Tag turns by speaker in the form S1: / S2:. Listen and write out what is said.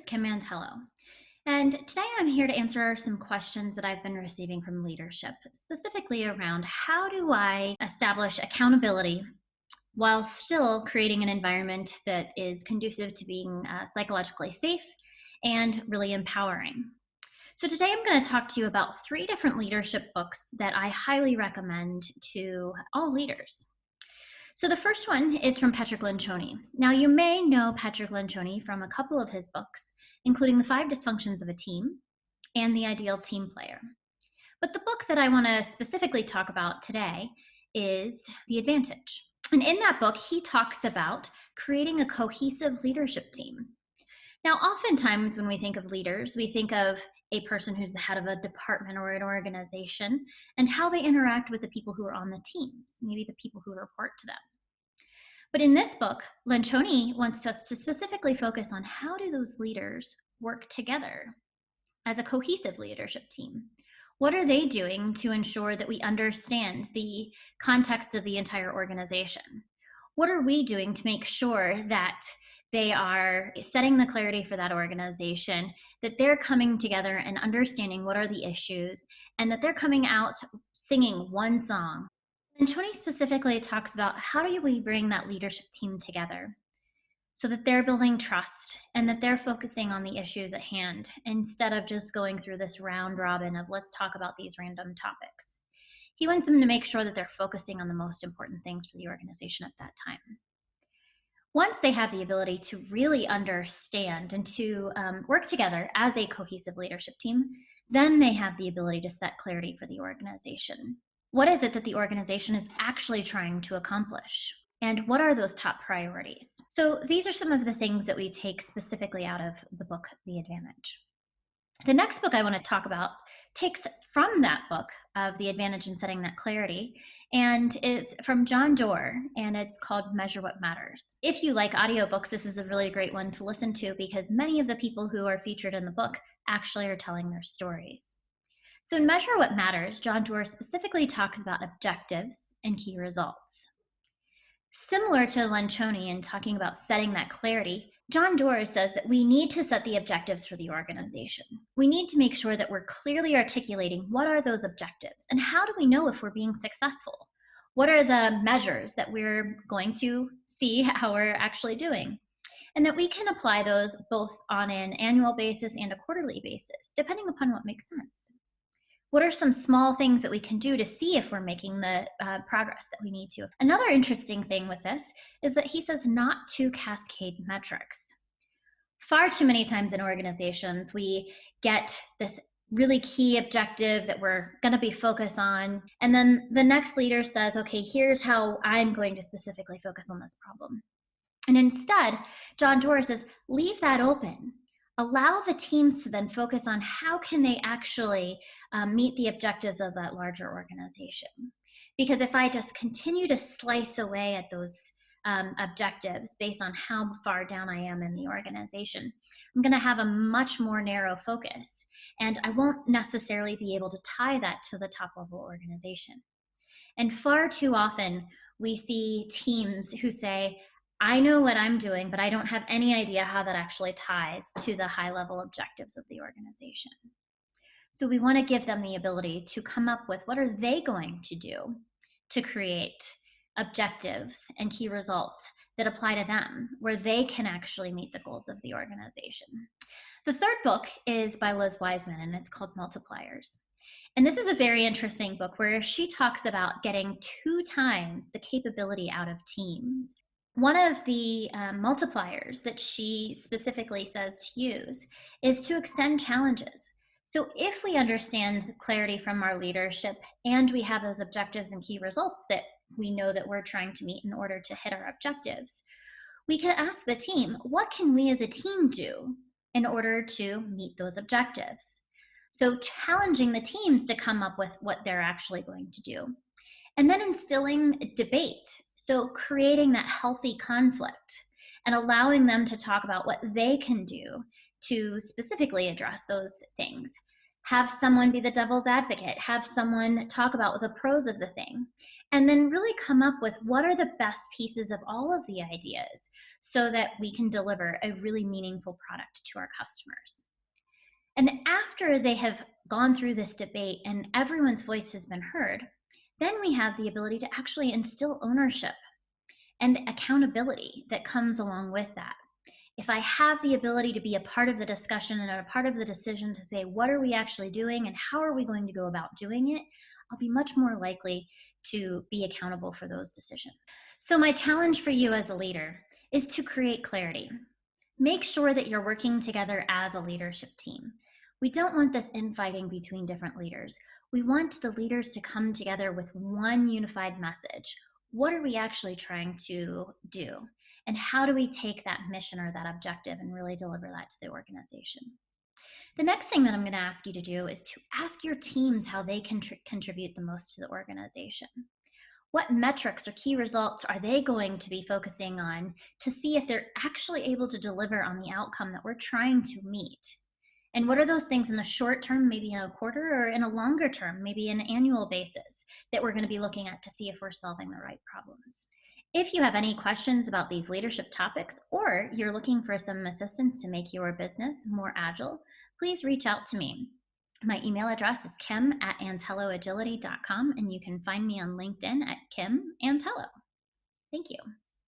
S1: is Kim Mantello, and today I'm here to answer some questions that I've been receiving from leadership, specifically around how do I establish accountability while still creating an environment that is conducive to being psychologically safe and really empowering. So, today I'm going to talk to you about three different leadership books that I highly recommend to all leaders. So the first one is from Patrick Lencioni. Now, you may know Patrick Lencioni from a couple of his books, including The Five Dysfunctions of a Team and The Ideal Team Player. But the book that I want to specifically talk about today is The Advantage. And in that book, he talks about creating a cohesive leadership team. Now, oftentimes when we think of leaders, we think of a person who's the head of a department or an organization and how they interact with the people who are on the teams, maybe the people who report to them. But in this book, Lencioni wants us to specifically focus on how do those leaders work together as a cohesive leadership team? What are they doing to ensure that we understand the context of the entire organization? What are we doing to make sure that they are setting the clarity for that organization, that they're coming together and understanding what are the issues, and that they're coming out singing one song? And Tony specifically talks about how do we bring that leadership team together so that they're building trust and that they're focusing on the issues at hand instead of just going through this round robin of let's talk about these random topics. He wants them to make sure that they're focusing on the most important things for the organization at that time. Once they have the ability to really understand and to work together as a cohesive leadership team, then they have the ability to set clarity for the organization. What is it that the organization is actually trying to accomplish? And what are those top priorities? So these are some of the things that we take specifically out of the book, The Advantage. The next book I want to talk about takes from that book of The Advantage in Setting That Clarity and is from John Doerr, and it's called Measure What Matters. If you like audiobooks, this is a really great one to listen to because many of the people who are featured in the book actually are telling their stories. So in Measure What Matters, John Doerr specifically talks about objectives and key results. Similar to Lencioni in talking about setting that clarity, John Doerr says that we need to set the objectives for the organization. We need to make sure that we're clearly articulating what are those objectives and how do we know if we're being successful? What are the measures that we're going to see how we're actually doing? And that we can apply those both on an annual basis and a quarterly basis, depending upon what makes sense. What are some small things that we can do to see if we're making the progress that we need to? Another interesting thing with this is that he says not to cascade metrics. Far too many times in organizations, we get this really key objective that we're going to be focused on. And then the next leader says, okay, here's how I'm going to specifically focus on this problem. And instead, John Doerr says, leave that open. Allow the teams to then focus on how can they actually meet the objectives of that larger organization. Because if I just continue to slice away at those objectives based on how far down I am in the organization, I'm going to have a much more narrow focus. And I won't necessarily be able to tie that to the top level organization. And far too often, we see teams who say, I know what I'm doing, but I don't have any idea how that actually ties to the high level objectives of the organization. So we want to give them the ability to come up with what are they going to do to create objectives and key results that apply to them, where they can actually meet the goals of the organization. The third book is by Liz Wiseman, and it's called Multipliers. And this is a very interesting book where she talks about getting 2 times the capability out of teams. One of the multipliers that she specifically says to use is to extend challenges. So if we understand clarity from our leadership and we have those objectives and key results that we know that we're trying to meet in order to hit our objectives, we can ask the team, what can we as a team do in order to meet those objectives? So challenging the teams to come up with what they're actually going to do. And then instilling debate. So creating that healthy conflict and allowing them to talk about what they can do to specifically address those things. Have someone be the devil's advocate, have someone talk about the pros of the thing, and then really come up with what are the best pieces of all of the ideas so that we can deliver a really meaningful product to our customers. And after they have gone through this debate and everyone's voice has been heard, then we have the ability to actually instill ownership and accountability that comes along with that. If I have the ability to be a part of the discussion and a part of the decision to say, what are we actually doing and how are we going to go about doing it, I'll be much more likely to be accountable for those decisions. So, my challenge for you as a leader is to create clarity. Make sure that you're working together as a leadership team. We don't want this infighting between different leaders. We want the leaders to come together with one unified message. What are we actually trying to do? And how do we take that mission or that objective and really deliver that to the organization? The next thing that I'm going to ask you to do is to ask your teams how they can contribute the most to the organization. What metrics or key results are they going to be focusing on to see if they're actually able to deliver on the outcome that we're trying to meet? And what are those things in the short term, maybe in a quarter, or in a longer term, maybe an annual basis, that we're going to be looking at to see if we're solving the right problems? If you have any questions about these leadership topics, or you're looking for some assistance to make your business more agile, please reach out to me. My email address is kim@antelloagility.com, and you can find me on LinkedIn at Kim Antello. Thank you.